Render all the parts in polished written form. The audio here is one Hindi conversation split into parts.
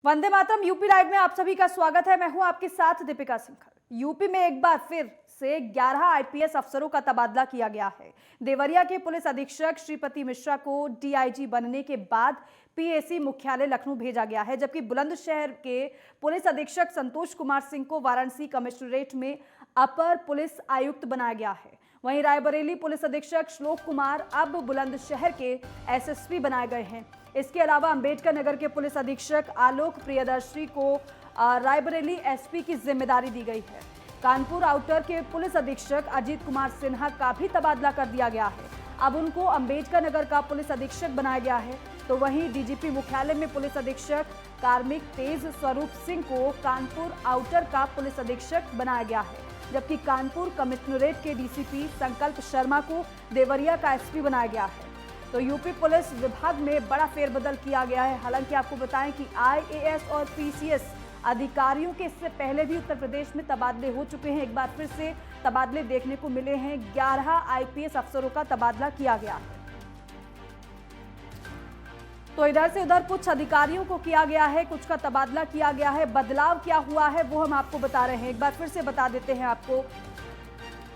वंदे मातरम। यूपी लाइव में आप सभी का स्वागत है। मैं हूं आपके साथ दीपिका सिंघल। यूपी में एक बार फिर से 11 आईपीएस अफसरों का तबादला किया गया है। देवरिया के पुलिस अधीक्षक श्रीपति मिश्रा को डीआईजी बनने के बाद पीएसी मुख्यालय लखनऊ भेजा गया है, जबकि बुलंदशहर के पुलिस अधीक्षक संतोष कुमार सिंह को वाराणसी कमिश्नरेट में अपर पुलिस आयुक्त बनाया गया है। वहीं रायबरेली पुलिस अधीक्षक श्लोक कुमार अब बुलंदशहर के एसएसपी बनाए गए हैं। इसके अलावा अंबेडकर नगर के पुलिस अधीक्षक आलोक प्रियदर्शी को रायबरेली एसपी की जिम्मेदारी दी गई है। कानपुर आउटर के पुलिस अधीक्षक अजीत कुमार सिन्हा का भी तबादला कर दिया गया है। अब उनको अंबेडकर नगर का पुलिस अधीक्षक बनाया गया है। तो वहीं डीजीपी मुख्यालय में पुलिस अधीक्षक कार्मिक तेज स्वरूप सिंह को कानपुर आउटर का पुलिस अधीक्षक बनाया गया है, जबकि कानपुर कमिश्नरेट के डीसीपी संकल्प शर्मा को देवरिया का एसपी बनाया गया है। तो यूपी पुलिस विभाग में बड़ा फेरबदल किया गया है। हालांकि आपको बताएं कि आईएएस और पीसीएस अधिकारियों के इससे पहले भी उत्तर प्रदेश में तबादले हो चुके हैं। एक बार फिर से तबादले देखने को मिले हैं। 11 आईपीएस अफसरों का तबादला किया गया है। तो इधर से उधर कुछ अधिकारियों को किया गया है, कुछ का तबादला किया गया है। बदलाव क्या हुआ है वो हम आपको बता रहे हैं। एक बार फिर से बता देते हैं आपको।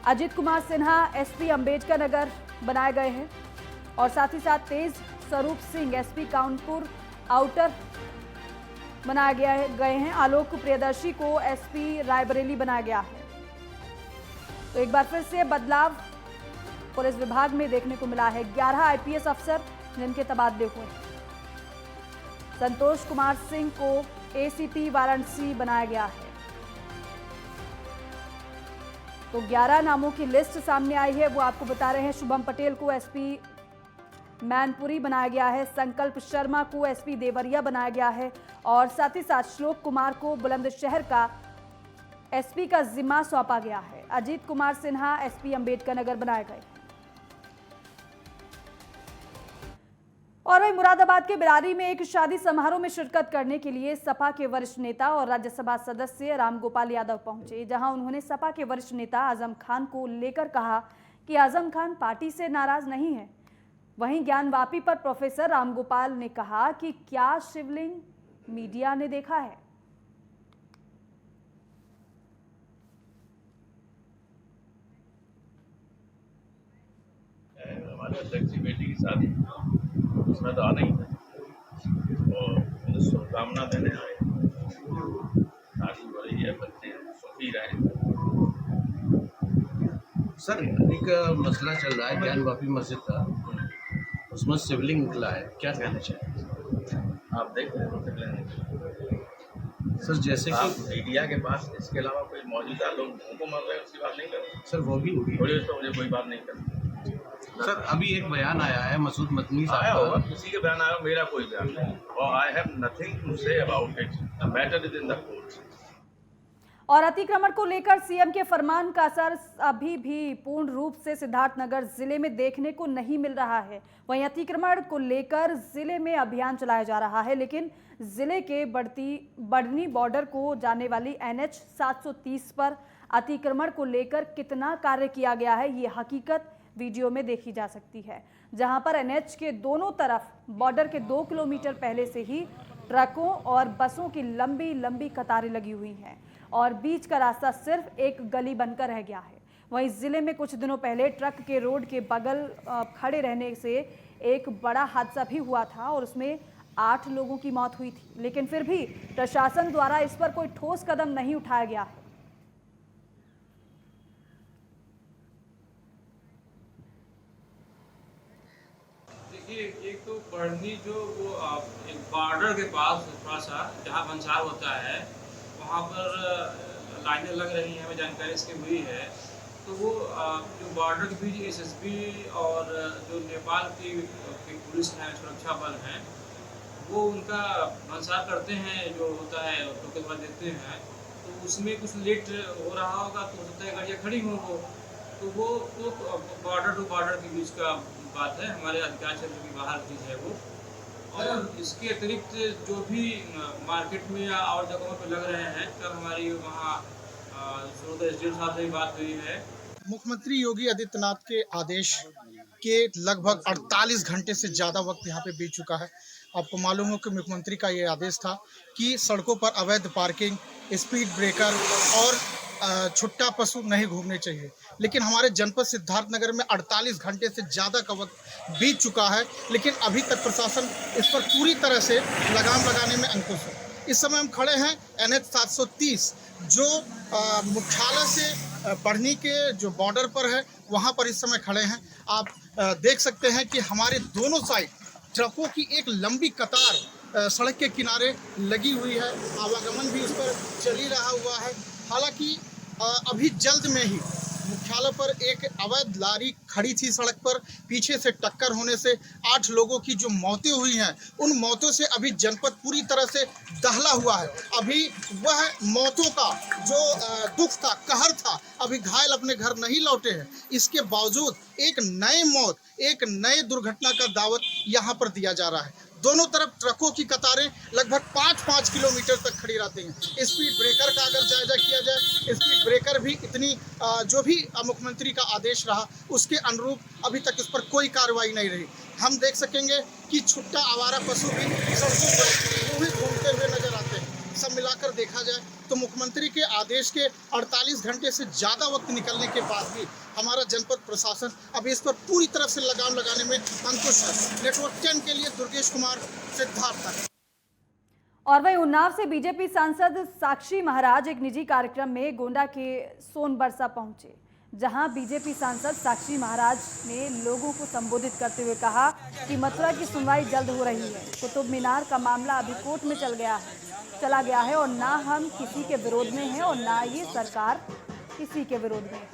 अजीत कुमार सिन्हा एसपी अंबेडकर नगर बनाए गए हैं और साथ ही साथ तेज स्वरूप सिंह एसपी कानपुर आउटर बनाया गए हैं। आलोक प्रियदर्शी को एसपी रायबरेली बनाया गया है। तो एक बार फिर से बदलाव पुलिस विभाग में देखने को मिला है। 11 आईपीएस अफसर जिनके तबादले हुए हैं। संतोष कुमार सिंह को एसीपी वाराणसी बनाया गया है। तो 11 नामों की लिस्ट सामने आई है, वो आपको बता रहे हैं। शुभम पटेल को एसपी मैनपुरी बनाया गया है, संकल्प शर्मा को एसपी देवरिया बनाया गया है और साथ ही साथ श्लोक कुमार को बुलंदशहर का एसपी का जिम्मा सौंपा गया है। अजीत कुमार सिन्हा एसपी अंबेडकर नगर बनाए गए। और वहीं मुरादाबाद के बिरारी में एक शादी समारोह में शिरकत करने के लिए सपा के वरिष्ठ नेता और राज्यसभा सदस्य रामगोपाल यादव पहुंचे, जहां उन्होंने सपा के वरिष्ठ नेता आजम खान को लेकर कहा कि आजम खान पार्टी से नाराज नहीं है। वहीं ज्ञानवापी पर प्रोफेसर रामगोपाल ने कहा कि क्या शिवलिंग मीडिया ने देखा है। हमारे अध्यक्ष की बेटी की शादी, उसमें तो आना ही था और मुझे शुभकामना देने आए। शादी हो रही है, बच्चे सुखी रहे। सर, एक मसला चल रहा है ज्ञानवापी मस्जिद का, उसमें शिवलिंग निकला है, क्या कहना चाहिए? आप देख रहे हो शिवलिंग सर, जैसे आप कि मीडिया के पास इसके अलावा कोई मौजूदा लोग उनको मर रहे हैं, उसकी बात नहीं कर रहे। सर वो भी होगी। थोड़ी तो मुझे कोई बात नहीं करनी। सर, अभी एक बयान आया है मसूद मदनी आया साहब होगा, का। किसी के बयान आया, मेरा कोई बयान नहीं और I have nothing to say about it. The matter is in the court. और अतिक्रमण को लेकर सीएम के फरमान का असर अभी भी पूर्ण रूप से सिद्धार्थनगर जिले में देखने को नहीं मिल रहा है। वहीं अतिक्रमण को लेकर जिले में अभियान चलाया जा रहा है, लेकिन जिले के बढ़नी बॉर्डर को जाने वाली NH 730 पर अतिक्रमण को लेकर कितना कार्य किया गया है, ये हकीकत वीडियो में देखी जा सकती है, जहां पर NH के दोनों तरफ बॉर्डर के 2 किलोमीटर पहले से ही ट्रकों और बसों की लंबी लंबी कतारें लगी हुई हैं और बीच का रास्ता सिर्फ एक गली बनकर रह गया है। वहीं जिले में कुछ दिनों पहले ट्रक के रोड के बगल खड़े रहने से एक बड़ा हादसा भी हुआ था और उसमें 8 लोगों की मौत हुई थी, लेकिन फिर भी प्रशासन द्वारा इस पर कोई ठोस कदम नहीं उठाया गया है। देखिए, एक तो बढ़नी जो वो एक बॉर्डर के पास थोड़ा सा जहाँ भंसार होता है वहाँ पर लाइनें लग रही हैं, हमें जानकारी इसकी हुई है। तो वो जो बॉर्डर के बीच एसएसबी और जो नेपाल की पुलिस है, सुरक्षा बल हैं, वो उनका भंसार करते हैं, जो होता है टोकन देते हैं। तो उसमें कुछ लेट हो रहा होगा, तो हो सकता है गाड़ियाँ खड़ी हों वो, तो वो बॉर्डर टू बॉर्डर के बीच का बात है, हमारे अधिकार क्षेत्र की बाहर की है वो। और इसके अतिरिक्त जो भी मार्केट में या और जगहों पर लग रहे हैं, कल हमारी वहाँ एसडीएम साहब से भी बात हुई है। मुख्यमंत्री योगी आदित्यनाथ के आदेश के लगभग 48 घंटे से ज़्यादा वक्त यहाँ पे बीत चुका है। आपको मालूम हो कि मुख्यमंत्री का ये आदेश था कि सड़कों पर अवैध पार्किंग, स्पीड ब्रेकर और छुट्टा पशु नहीं घूमने चाहिए। लेकिन हमारे जनपद सिद्धार्थनगर में 48 घंटे से ज़्यादा का वक्त बीत चुका है, लेकिन अभी तक प्रशासन इस पर पूरी तरह से लगाम लगाने में अंकुश है। इस समय हम खड़े हैं NH 730 जो मुख्यालय से बढ़नी के जो बॉर्डर पर है, वहाँ पर इस समय खड़े हैं। आप देख सकते हैं कि हमारे दोनों साइड ट्रकों की एक लंबी कतार सड़क के किनारे लगी हुई है। आवागमन भी उस पर चल ही रहा हुआ है। हालांकि अभी जल्द में ही मुख्यालय पर एक अवैध लारी खड़ी थी सड़क पर, पीछे से टक्कर होने से 8 लोगों की जो मौतें हुई हैं, उन मौतों से अभी जनपद पूरी तरह से दहला हुआ है। अभी वह मौतों का जो दुख था, कहर था, अभी घायल अपने घर नहीं लौटे हैं। इसके बावजूद एक नए मौत, एक नए दुर्घटना का दावत यहाँ पर दिया जा रहा है। दोनों तरफ ट्रकों की कतारें लगभग 5-5 किलोमीटर तक खड़ी रहती हैं। स्पीड ब्रेकर का अगर जायजा किया जाए, स्पीड ब्रेकर भी इतनी जो भी मुख्यमंत्री का आदेश रहा उसके अनुरूप अभी तक इस पर कोई कार्रवाई नहीं रही। हम देख सकेंगे कि छुट्टा आवारा पशु भी सड़कों पर घूमते हुए नजर आते हैं। सब मिलाकर देखा जाए तो मुख्यमंत्री के आदेश के 48 घंटे से ज़्यादा वक्त निकलने के बाद भी हमारा जनपद प्रशासन अभी इस पर पूरी तरह से लगाम लगाने में अंकुश है। नेटवर्क 10 के लिए दुर्गेश कुमार, सिद्धार्थ। और वहीं उन्नाव से बीजेपी सांसद साक्षी महाराज एक निजी कार्यक्रम में गोंडा के सोनबरसा पहुंचे, जहां बीजेपी सांसद साक्षी महाराज ने लोगों को संबोधित करते हुए कहा कि मथुरा की सुनवाई जल्द हो रही है। कुतुब मीनार का मामला अभी कोर्ट में चला गया है और ना हम किसी के विरोध में हैं और ना ये सरकार किसी के विरोध में है।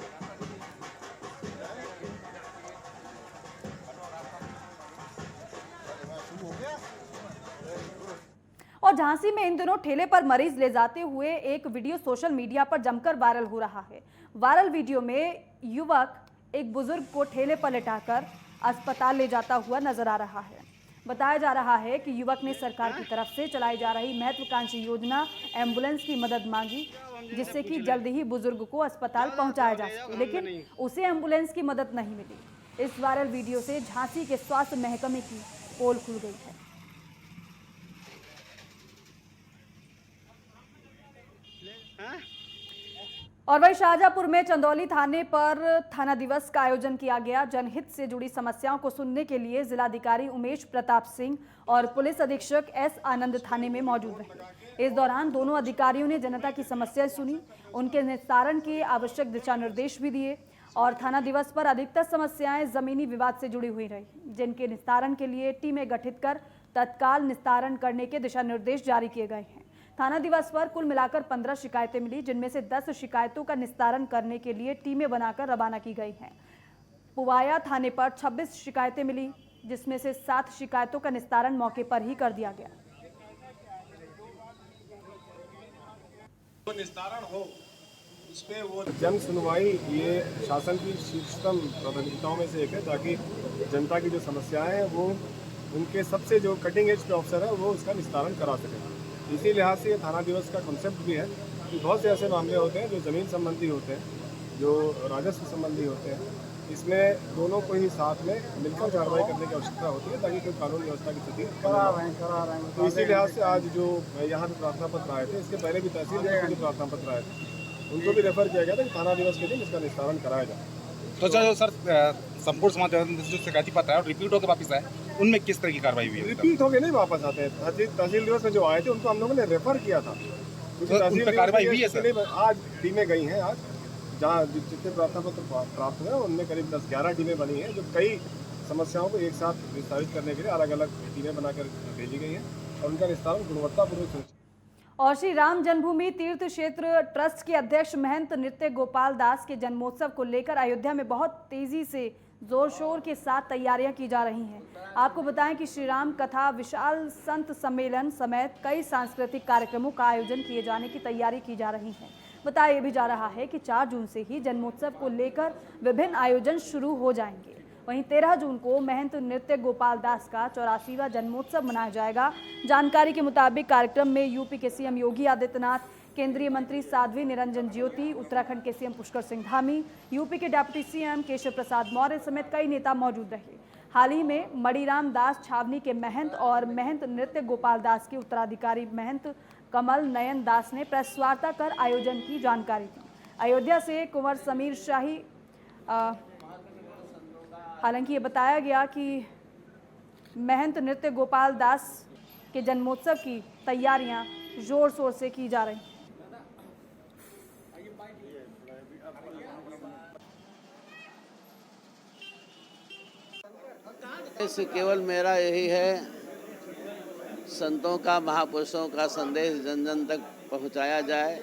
और झांसी में इन दिनों ठेले पर मरीज ले जाते हुए एक वीडियो सोशल मीडिया पर जमकर वायरल हो रहा है। वायरल वीडियो में युवक एक बुजुर्ग को ठेले पर लेटाकर अस्पताल ले जाता हुआ नजर आ रहा है। बताया जा रहा है कि युवक ने सरकार की तरफ से चलाई जा रही महत्वाकांक्षी योजना एम्बुलेंस की मदद मांगी, जिससे कि जल्द ही बुजुर्ग को अस्पताल पहुंचाया जा सके, लेकिन उसे एम्बुलेंस की मदद नहीं मिली। इस वायरल वीडियो से झांसी के स्वास्थ्य महकमे की पोल खुल गई है। और वही शाहजहांपुर में चंदौली थाने पर थाना दिवस का आयोजन किया गया। जनहित से जुड़ी समस्याओं को सुनने के लिए जिलाधिकारी उमेश प्रताप सिंह और पुलिस अधीक्षक S आनंद थाने में मौजूद रहे। इस दौरान दोनों अधिकारियों ने जनता की समस्याएं सुनी, उनके निस्तारण के आवश्यक दिशा निर्देश भी दिए और थाना दिवस पर अधिकतर समस्याएं जमीनी विवाद से जुड़ी हुई रही, जिनके निस्तारण के लिए टीमें गठित कर तत्काल निस्तारण करने के दिशा निर्देश जारी किए गए हैं। थाना दिवस पर कुल मिलाकर 15 शिकायतें मिली, जिनमें से 10 शिकायतों का निस्तारण करने के लिए टीमें बनाकर रवाना की गई हैं। पुवाया थाने पर 26 शिकायतें मिली, जिसमें से 7 शिकायतों का निस्तारण मौके पर ही कर दिया गया। निस्तारण हो उस पे वो जन सुनवाई ये शासन की शीर्षतम प्राथमिकताओं में से एक है, ताकि जनता की जो समस्याएं हैं वो उनके सबसे जो कटिंग एज पे ऑफिसर है वो उसका निस्तारण करा सके। इसी लिहाज से ये थाना दिवस का कॉन्सेप्ट भी है कि बहुत से ऐसे मामले होते हैं जो ज़मीन संबंधी होते हैं, जो राजस्व संबंधी होते हैं। इसमें दोनों को ही साथ में मिलकर कार्रवाई करने की आवश्यकता होती है, ताकि कोई कानून व्यवस्था की स्थिति तो इसी लिहाज से आज जो यहाँ पे प्रार्थना पत्र आए थे, इसके पहले भी तहसील के जो प्रार्थना पत्र आए थे उनको भी रेफर किया गया था कि थाना दिवस के दिन इसका निस्तारण कराया जाए। तो जो सर संपूर्ण समाज जो शिकायती पत्र है और रिपीट होकर वापस आए, उनमें किस तरह की कार्रवाई हुई है? रिपीट होकर नहीं वापस आते हैं। तहसील दिवस में जो आए थे उनको हम लोगों ने रेफर किया था, क्योंकि उन पे कार्रवाई हुई है सर? आज टीमें गई हैं। आज जहाँ जितने प्रार्थना पत्र प्राप्त हुए उनमें करीब 10-11 टीमें बनी हैं, जो कई समस्याओं को एक साथ विस्तारित करने के लिए अलग अलग टीमें बनाकर भेजी गई हैं और उनका निस्तारण गुणवत्तापूर्वक। और श्री राम जन्मभूमि तीर्थ क्षेत्र ट्रस्ट के अध्यक्ष महंत नृत्य गोपाल दास के जन्मोत्सव को लेकर अयोध्या में बहुत तेजी से जोर शोर के साथ तैयारियां की जा रही हैं। आपको बताएं कि श्री राम कथा, विशाल संत सम्मेलन समेत कई सांस्कृतिक कार्यक्रमों का आयोजन किए जाने की तैयारी की जा रही है। बताया भी जा रहा है कि 4 जून से ही जन्मोत्सव को लेकर विभिन्न आयोजन शुरू हो जाएंगे। वहीं 13 जून को महंत नृत्य गोपाल दास का 84वां जन्मोत्सव मनाया जाएगा। जानकारी के मुताबिक कार्यक्रम में यूपी के सीएम योगी आदित्यनाथ, केंद्रीय मंत्री साध्वी निरंजन ज्योति, उत्तराखंड के सीएम पुष्कर सिंह धामी, यूपी के डिप्टी सीएम केशव प्रसाद मौर्य समेत कई नेता मौजूद रहे। हाल ही में मणिराम दास छावनी के महंत और महंत नृत्य गोपाल दास के उत्तराधिकारी महंत कमल नयन दास ने प्रेस वार्ता कर आयोजन की जानकारी दी। अयोध्या से कुंवर समीर शाही हालांकि ये बताया गया कि महंत नृत्य गोपाल दास के जन्मोत्सव की तैयारियां जोर शोर से की जा रही हैं। से केवल मेरा यही है, संतों का, महापुरुषों का संदेश जन जन तक पहुंचाया जाए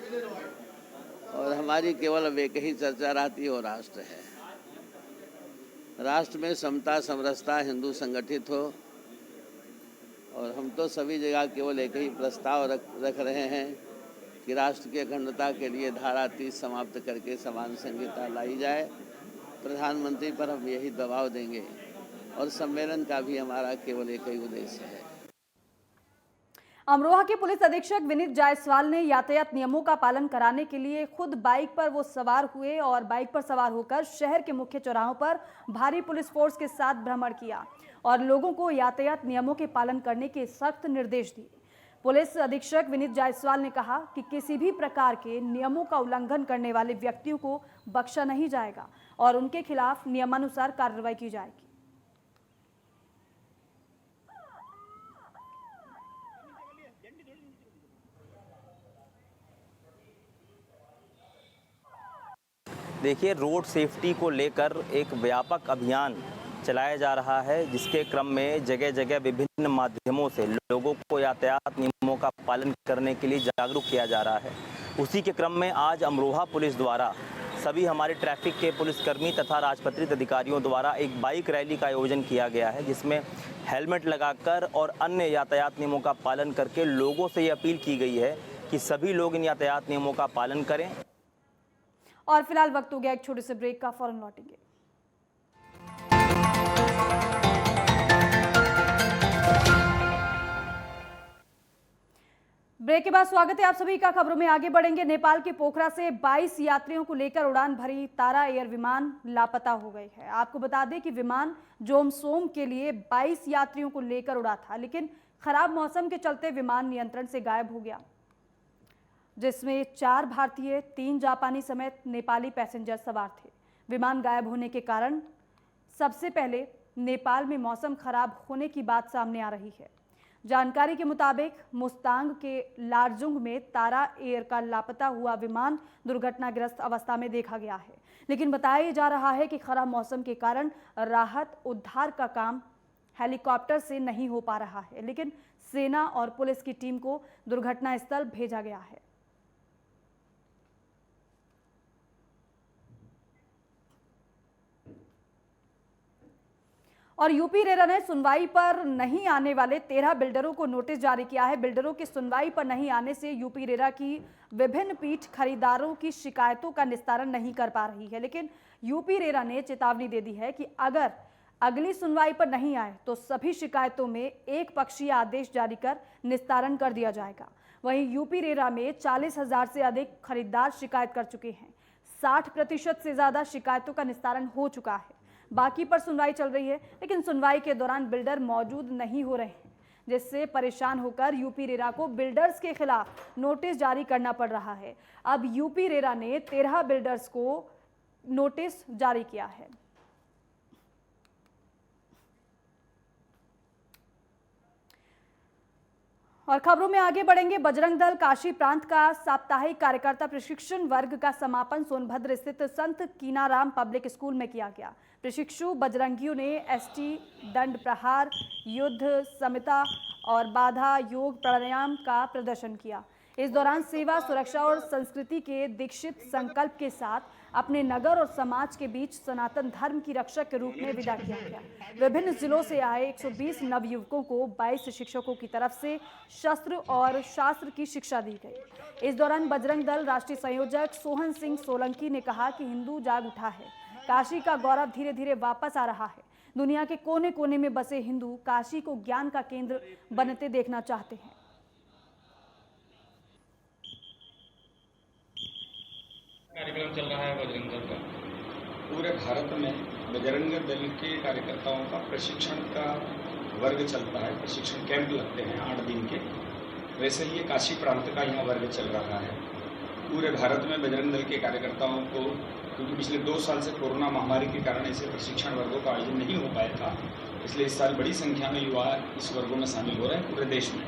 और हमारी केवल अब एक ही चर्चा रहती हो, राष्ट्र है। राष्ट्र में समता समरसता, हिंदू संगठित हो, और हम तो सभी जगह केवल एक ही प्रस्ताव रख रहे हैं कि राष्ट्र की अखंडता के लिए धारा 30 समाप्त करके समान संहिता लाई जाए। प्रधानमंत्री पर हम यही दबाव देंगे और सम्मेलन का भी हमारा केवल एक ही उद्देश्य है। अमरोहा के पुलिस अधीक्षक विनीत जायसवाल ने यातायात नियमों का पालन कराने के लिए खुद बाइक पर वो सवार हुए और बाइक पर सवार होकर शहर के मुख्य चौराहों पर भारी पुलिस फोर्स के साथ भ्रमण किया और लोगों को यातायात नियमों के पालन करने के सख्त निर्देश दिए। पुलिस अधीक्षक विनीत जायसवाल ने कहा कि किसी भी प्रकार के नियमों का उल्लंघन करने वाले व्यक्तियों को बख्शा नहीं जाएगा और उनके खिलाफ नियमानुसार कार्रवाई की जाएगी। देखिए, रोड सेफ्टी को लेकर एक व्यापक अभियान चलाया जा रहा है, जिसके क्रम में जगह जगह विभिन्न माध्यमों से लोगों को यातायात नियमों का पालन करने के लिए जागरूक किया जा रहा है। उसी के क्रम में आज अमरोहा पुलिस द्वारा सभी हमारे ट्रैफिक के पुलिसकर्मी तथा राजपत्रित अधिकारियों द्वारा एक बाइक रैली का आयोजन किया गया है, जिसमें हेलमेट लगाकर और अन्य यातायात नियमों का पालन करके लोगों से ये अपील की गई है कि सभी लोग इन यातायात नियमों का पालन करें। और फिलहाल वक्त हो गया एक छोटे से ब्रेक का, फौरन लौटेंगे। ब्रेक के बाद स्वागत है आप सभी का। खबरों में आगे बढ़ेंगे। नेपाल के पोखरा से 22 यात्रियों को लेकर उड़ान भरी तारा एयर विमान लापता हो गई है। आपको बता दें कि विमान जोमसोम के लिए 22 यात्रियों को लेकर उड़ा था, लेकिन खराब मौसम के चलते विमान नियंत्रण से गायब हो गया, जिसमें 4 भारतीय 3 जापानी समेत नेपाली पैसेंजर सवार थे। विमान गायब होने के कारण सबसे पहले नेपाल में मौसम खराब होने की बात सामने आ रही है। जानकारी के मुताबिक मुस्तांग के लारजुंग में तारा एयर का लापता हुआ विमान दुर्घटनाग्रस्त अवस्था में देखा गया है, लेकिन बताया जा रहा है कि खराब मौसम के कारण राहत उद्धार का काम हेलीकॉप्टर से नहीं हो पा रहा है, लेकिन सेना और पुलिस की टीम को दुर्घटना स्थल भेजा गया है। और यूपी रेरा ने सुनवाई पर नहीं आने वाले 13 बिल्डरों को नोटिस जारी किया है। बिल्डरों की सुनवाई पर नहीं आने से यूपी रेरा की विभिन्न पीठ खरीदारों की शिकायतों का निस्तारण नहीं कर पा रही है, लेकिन यूपी रेरा ने चेतावनी दे दी है कि अगर अगली सुनवाई पर नहीं आए तो सभी शिकायतों में एक पक्षीय आदेश जारी कर निस्तारण कर दिया जाएगा। वहीं यूपी रेरा में 40,000 से अधिक खरीदार शिकायत कर चुके हैं। 60% से ज्यादा शिकायतों का निस्तारण हो चुका है। बाकी पर सुनवाई चल रही है, लेकिन सुनवाई के दौरान बिल्डर मौजूद नहीं हो रहे हैं, जिससे परेशान होकर यूपी रेरा को बिल्डर्स के खिलाफ नोटिस जारी करना पड़ रहा है। अब यूपी रेरा ने 13 बिल्डर्स को नोटिस जारी किया है। और खबरों में आगे बढ़ेंगे। बजरंग दल काशी प्रांत का साप्ताहिक कार्यकर्ता प्रशिक्षण वर्ग का समापन सोनभद्र स्थित संत कीनाराम पब्लिक स्कूल में किया गया। प्रशिक्षु बजरंगियों ने एसटी, दंड प्रहार, युद्ध संहिता और बाधा योग प्राणायाम का प्रदर्शन किया। इस दौरान सेवा, सुरक्षा और संस्कृति के दीक्षित संकल्प के साथ अपने नगर और समाज के बीच सनातन धर्म की रक्षक के रूप में विदा किया गया। विभिन्न जिलों से आए 120 नवयुवकों को 22 शिक्षकों की तरफ से शस्त्र और शास्त्र की शिक्षा दी गई। इस दौरान बजरंग दल राष्ट्रीय संयोजक सोहन सिंह सोलंकी ने कहा कि हिंदू जाग उठा है, काशी का गौरव धीरे धीरे वापस आ रहा है। दुनिया के कोने कोने में बसे हिंदू काशी को ज्ञान का केंद्र बनते देखना चाहते हैं। कार्यक्रम चल रहा है बजरंग दल का पूरे भारत में बजरंग दल के कार्यकर्ताओं का प्रशिक्षण का वर्ग चलता है, प्रशिक्षण कैंप लगते हैं 8 दिन के। वैसे ही ये काशी प्रांत का यहाँ वर्ग चल रहा है। पूरे भारत में बजरंग दल के कार्यकर्ताओं को, क्योंकि पिछले 2 साल से कोरोना महामारी के कारण ऐसे प्रशिक्षण वर्गों का आयोजन नहीं हो पाया था, इसलिए इस साल बड़ी संख्या में युवा इस वर्गों में शामिल हो रहे हैं पूरे देश में।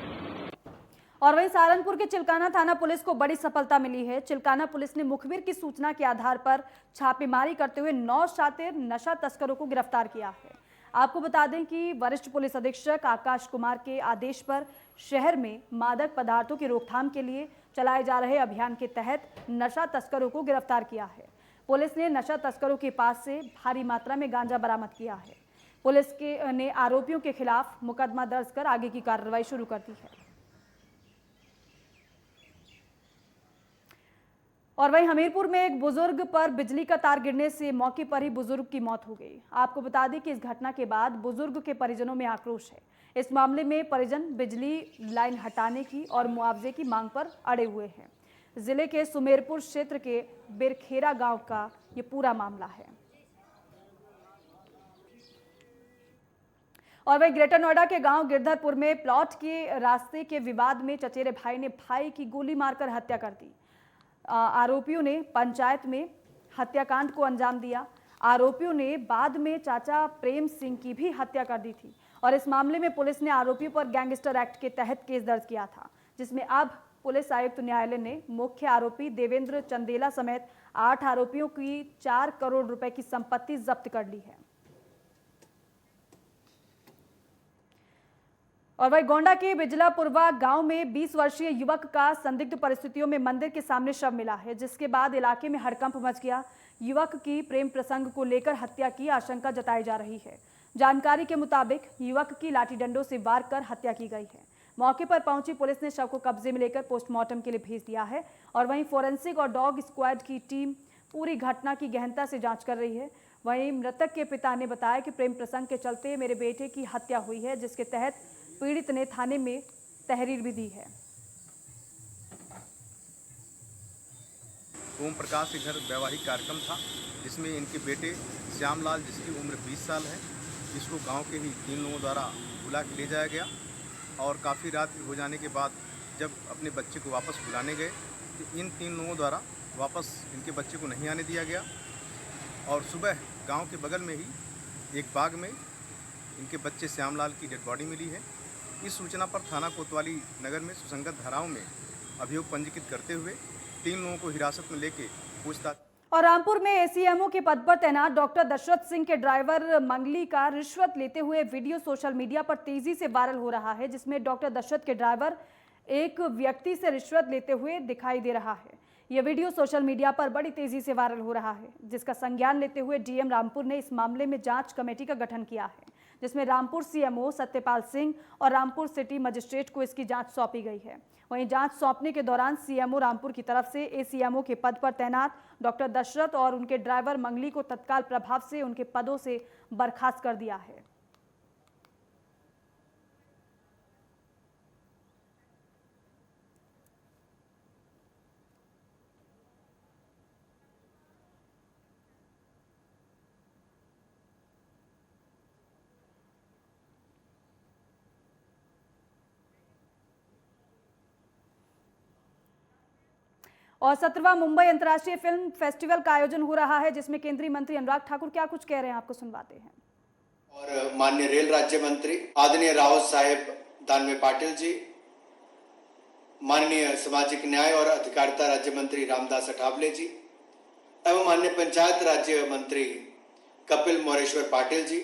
और वहीं सहारनपुर के चिल्काना थाना पुलिस को बड़ी सफलता मिली है। चिल्काना पुलिस ने मुखबिर की सूचना के आधार पर छापेमारी करते हुए 9 शातिर नशा तस्करों को गिरफ्तार किया है। आपको बता दें कि वरिष्ठ पुलिस अधीक्षक आकाश कुमार के आदेश पर शहर में मादक पदार्थों की रोकथाम के लिए चलाए जा रहे अभियान के तहत नशा तस्करों को गिरफ्तार किया है। पुलिस ने नशा तस्करों के पास से भारी मात्रा में गांजा बरामद किया है। पुलिस ने आरोपियों के खिलाफ मुकदमा दर्ज कर आगे की कार्रवाई शुरू कर दी है। और वहीं हमीरपुर में एक बुजुर्ग पर बिजली का तार गिरने से मौके पर ही बुजुर्ग की मौत हो गई। आपको बता दें कि इस घटना के बाद बुजुर्ग के परिजनों में आक्रोश है। इस मामले में परिजन बिजली लाइन हटाने की और मुआवजे की मांग पर अड़े हुए हैं। जिले के सुमेरपुर क्षेत्र के बिरखेरा गांव का ये पूरा मामला है। और वहीं ग्रेटर नोएडा के गांव गिरधरपुर में प्लॉट के रास्ते के विवाद में चचेरे भाई ने भाई की गोली मारकर हत्या कर दी। आरोपियों ने पंचायत में हत्याकांड को अंजाम दिया। आरोपियों ने बाद में चाचा प्रेम सिंह की भी हत्या कर दी थी और इस मामले में पुलिस ने आरोपियों पर गैंगस्टर एक्ट के तहत केस दर्ज किया था, जिसमें अब पुलिस आयुक्त न्यायालय ने मुख्य आरोपी देवेंद्र चंदेला समेत 8 आरोपियों की 4 करोड़ रुपए की संपत्ति जब्त कर ली है। और वही गोंडा के बिजलापुरवा गांव में 20 वर्षीय युवक का संदिग्ध परिस्थितियों में मंदिर के सामने शव मिला है, जिसके बाद इलाके में हड़कंप मच गया। युवक की प्रेम प्रसंग को लेकर हत्या की आशंका जताई जा रही है। जानकारी के मुताबिक युवक की लाठी डंडों से वार कर हत्या की गई है। मौके पर पहुंची पुलिस ने शव को कब्जे में लेकर पोस्टमार्टम के लिए भेज दिया है और वहीं फोरेंसिक और डॉग स्क्वाड की टीम पूरी घटना की गहनता से जांच कर रही है। वहीं मृतक के पिता ने बताया कि प्रेम प्रसंग के चलते मेरे बेटे की हत्या हुई है, जिसके तहत पीड़ित ने थाने में तहरीर भी दी है। ओम प्रकाश के घर वैवाहिक कार्यक्रम था, जिसमें इनके बेटे श्यामलाल, जिसकी उम्र 20 साल है, जिसको गांव के ही 3 लोगों द्वारा बुला के ले जाया गया और काफ़ी रात हो जाने के बाद जब अपने बच्चे को वापस बुलाने गए तो इन 3 लोगों द्वारा वापस इनके बच्चे को नहीं आने दिया गया और सुबह गांव के बगल में ही एक बाग में इनके बच्चे श्यामलाल की डेड बॉडी मिली है। इस सूचना पर थाना कोतवाली नगर में सुसंगत धाराओं में अभियोग पंजीकृत करते हुए 3 लोगों को हिरासत में लेके पूछताछ। और रामपुर में एसीएमओ के पद पर तैनात डॉक्टर दशरथ सिंह के ड्राइवर मंगली का रिश्वत लेते हुए वीडियो सोशल मीडिया पर तेजी से वायरल हो रहा है, जिसमें डॉक्टर दशरथ के ड्राइवर एक व्यक्ति से रिश्वत लेते हुए दिखाई दे रहा है। यह वीडियो सोशल मीडिया पर बड़ी तेजी से वायरल हो रहा है, जिसका संज्ञान लेते हुए डीएम रामपुर ने इस मामले में जांच कमेटी का गठन किया है, जिसमें रामपुर सीएमओ सत्यपाल सिंह और रामपुर सिटी मजिस्ट्रेट को इसकी जांच सौंपी गई है। वहीं जांच सौंपने के दौरान सीएमओ रामपुर की तरफ से एसीएमओ के पद पर तैनात डॉक्टर दशरथ और उनके ड्राइवर मंगली को तत्काल प्रभाव से उनके पदों से बर्खास्त कर दिया है। और 17वां मुंबई अंतर्राष्ट्रीय फिल्म फेस्टिवल का आयोजन हो रहा है, जिसमें केंद्रीय मंत्री अनुराग ठाकुर क्या कुछ कह रहे हैं, आपको सुनवाते हैं। और माननीय रेल राज्य मंत्री आदरणीय रावत साहेब दानवे पाटिल जी, माननीय सामाजिक न्याय और अधिकारिता राज्य मंत्री रामदास अठावले जी एवं माननीय पंचायत राज्य मंत्री कपिल मोरेश्वर पाटिल जी,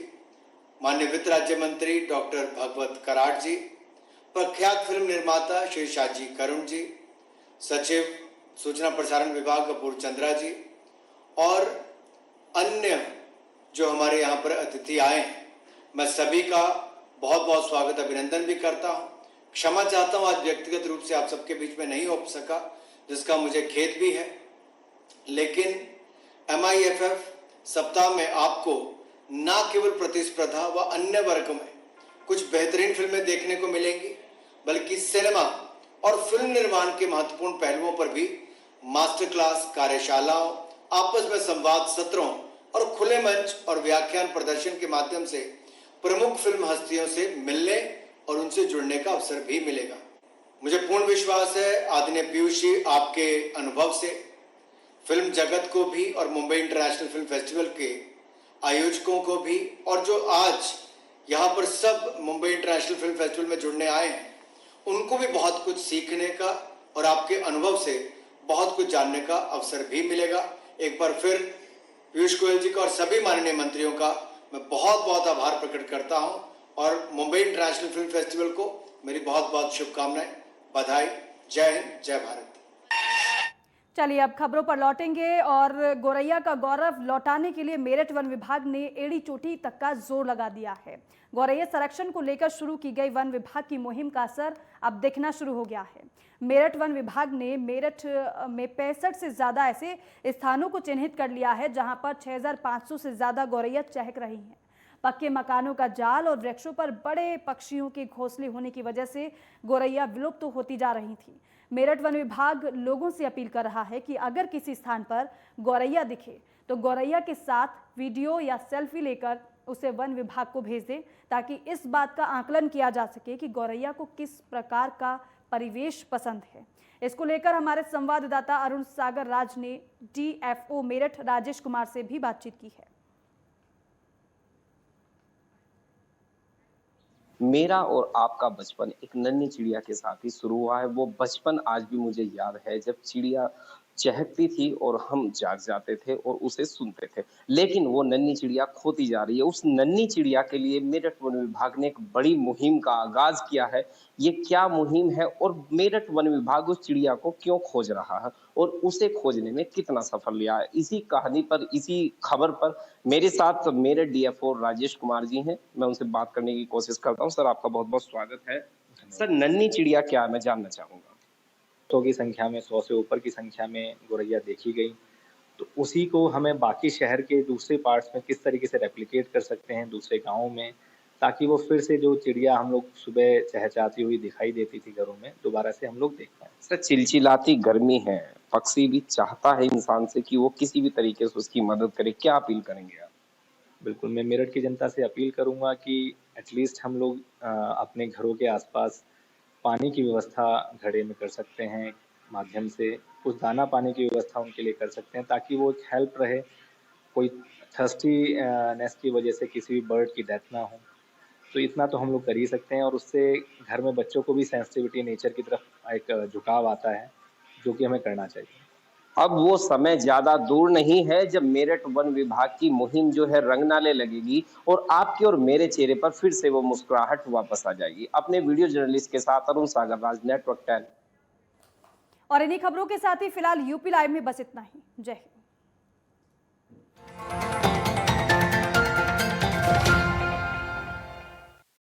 माननीय वित्त राज्य मंत्री डॉक्टर भगवत कराड़ जी, प्रख्यात फिल्म निर्माता श्री शाजी करुण जी, सचिव सूचना प्रसारण विभाग कपूर चंद्रा जी और अन्य जो हमारे यहाँ पर अतिथि आए हैं, मैं सभी का बहुत बहुत स्वागत अभिनंदन भी करता हूँ। क्षमा चाहता हूँ, आज व्यक्तिगत रूप से आप सबके बीच में नहीं हो सका, जिसका मुझे खेद भी है। लेकिन MIFF सप्ताह में आपको न केवल प्रतिस्पर्धा व अन्य वर्ग में कुछ बेहतरीन फिल्में देखने को मिलेंगी, बल्कि सिनेमा और फिल्म निर्माण के महत्वपूर्ण पहलुओं पर भी मास्टर क्लास, कार्यशालाओं, आपस में संवाद सत्रों और खुले मंच और व्याख्यान प्रदर्शन के माध्यम से प्रमुख फिल्म हस्तियों से मिलने और उनसे जुड़ने का अवसर भी मिलेगा। मुझे पूर्ण विश्वास है आदरणीय पीयूष जी आपके अनुभव से फिल्म जगत को भी और मुंबई इंटरनेशनल फिल्म फेस्टिवल के आयोजकों को भी और जो आज यहाँ पर सब मुंबई इंटरनेशनल फिल्म फेस्टिवल में जुड़ने आए हैं उनको भी बहुत कुछ सीखने का और आपके अनुभव से बहुत कुछ जानने का अवसर भी मिलेगा। एक बार फिर पीयूष गोयल जी का और सभी माननीय मंत्रियों का मैं बहुत बहुत आभार प्रकट करता हूं और मुंबई इंटरनेशनल फिल्म फेस्टिवल को मेरी बहुत बहुत शुभकामनाएं, बधाई। जय हिंद, जय भारत। चलिए अब खबरों पर लौटेंगे और गोरैया का गौरव लौटाने के लिए मेरठ वन विभाग ने एड़ी चोटी तक का जोर लगा दिया है। गौरैया संरक्षण को लेकर शुरू की गई वन विभाग की मुहिम का असर अब दिखना शुरू हो गया है। मेरठ वन विभाग ने मेरठ में 65 से ज्यादा ऐसे स्थानों को चिन्हित कर लिया है जहां पर 6500 से ज्यादा गौरैया चहक रही हैं। पक्के मकानों का जाल और वृक्षों पर बड़े पक्षियों के घोंसले होने की वजह से गौरैया विलुप्त तो होती जा रही थी। मेरठ वन विभाग लोगों से अपील कर रहा है कि अगर किसी स्थान पर गौरैया दिखे तो गौरैया के साथ वीडियो या सेल्फी लेकर उसे वन विभाग को भेज दें ताकि इस बात का आकलन किया जा सके कि गौरैया को किस प्रकार का परिवेश पसंद है। इसको लेकर हमारे संवाददाता अरुण सागर राज ने DFO मेरठ राजेश कुमार से भी बातचीत की है। मेरा और आपका बचपन एक नन्ही चिड़िया के साथ ही शुरू हुआ है। वो बचपन आज भी मुझे याद है जब चिड़िया चहकती थी और हम जाग जाते थे और उसे सुनते थे, लेकिन वो नन्ही चिड़िया खोती जा रही है। उस नन्ही चिड़िया के लिए मेरठ वन विभाग ने एक बड़ी मुहिम का आगाज किया है। ये क्या मुहिम है और मेरठ वन विभाग उस चिड़िया को क्यों खोज रहा है और उसे खोजने में कितना सफल रहा है, इसी कहानी पर, इसी खबर पर मेरे साथ मेरे DFO राजेश कुमार जी हैं। मैं उनसे बात करने की कोशिश करता हूँ। सर, आपका बहुत बहुत स्वागत है। सर, नन्ही चिड़िया क्या है मैं जानना चाहूंगा। की संख्या में 100 से ऊपर की संख्या में गौरैया देखी गई, तो उसी को हमें बाकी शहर के दूसरे पार्ट्स में किस तरीके से रेप्लिकेट कर सकते हैं दूसरे गांवों में, ताकि वो फिर से जो चिड़िया हम लोग सुबह चहचहाती हुई दिखाई देती थी घरों में, दोबारा से हम लोग देख पाए। सर, चिलचिलाती गर्मी है, पक्षी भी चाहता है इंसान से कि वो किसी भी तरीके से उसकी मदद करे, क्या अपील करेंगे आप? बिल्कुल, मैं मेरठ की जनता से अपील करूंगा कि एटलीस्ट हम लोग अपने घरों के आसपास पानी की व्यवस्था घड़े में कर सकते हैं, माध्यम से कुछ दाना पानी की व्यवस्था उनके लिए कर सकते हैं ताकि वो हेल्प रहे, कोई थर्स्टीनेस की वजह से किसी भी बर्ड की डेथ ना हो। तो इतना तो हम लोग कर ही सकते हैं और उससे घर में बच्चों को भी सेंसिटिविटी नेचर की तरफ एक झुकाव आता है, जो कि हमें करना चाहिए। अब वो समय ज्यादा दूर नहीं है जब मेरठ वन विभाग की मुहिम जो है रंगनाले लगेगी और आपके और मेरे चेहरे पर फिर से वो मुस्कुराहट वापस आ जाएगी। अपने वीडियो जर्नलिस्ट के साथ अरुण सागर राज, नेटवर्क 10। और इन्हीं खबरों के साथ ही फिलहाल यूपी लाइव में बस इतना ही। जय हिंद।